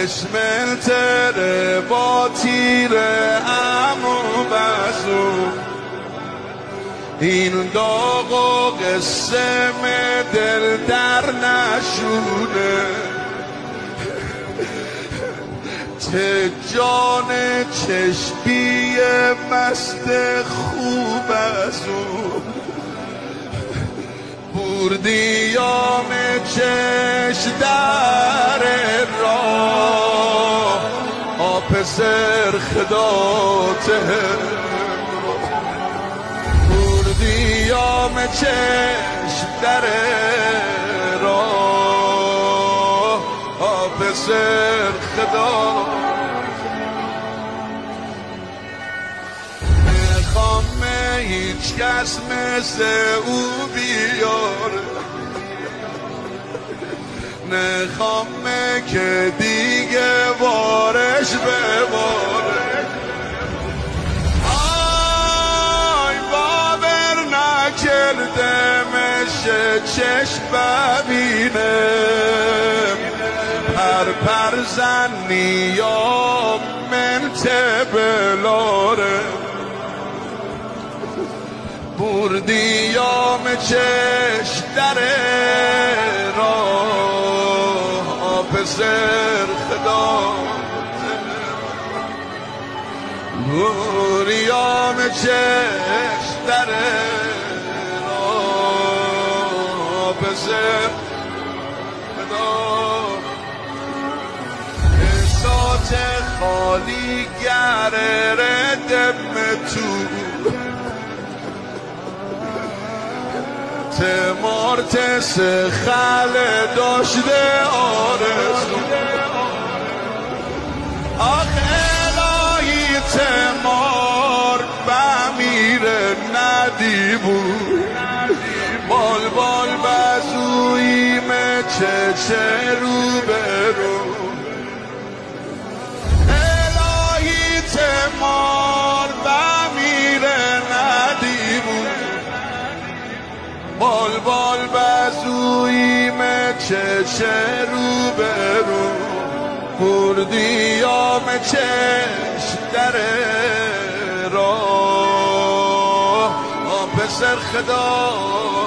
بشمل تره با تیره امو بزو، این داغ و قسم دل در نشونه، ته جان چشمی مست خوب از اون، بردیام چش در راه، آب سرخ داته، بردیام چش در راه، آب سرخ داته. هیچ کس مثل او بیاره، نخوامه که دیگه بارش بباره. آی باور نکردمش چشم ببینم، پر زنی یا منتبلاره، بردیام چش در راه، آب سرخ داده، بردیام چش در راه، آب سرخ داده. احساس خالی گره ردم تو، تمارت سخل داشته آرزو، آخه الهی تمار بمیره ندیبو، بال بال بزویم چه رو برو، الهی تمار بمیره ندیبو، بال بال بزویم چه رو برو، بردیام چش در راه، آب سرخ داده.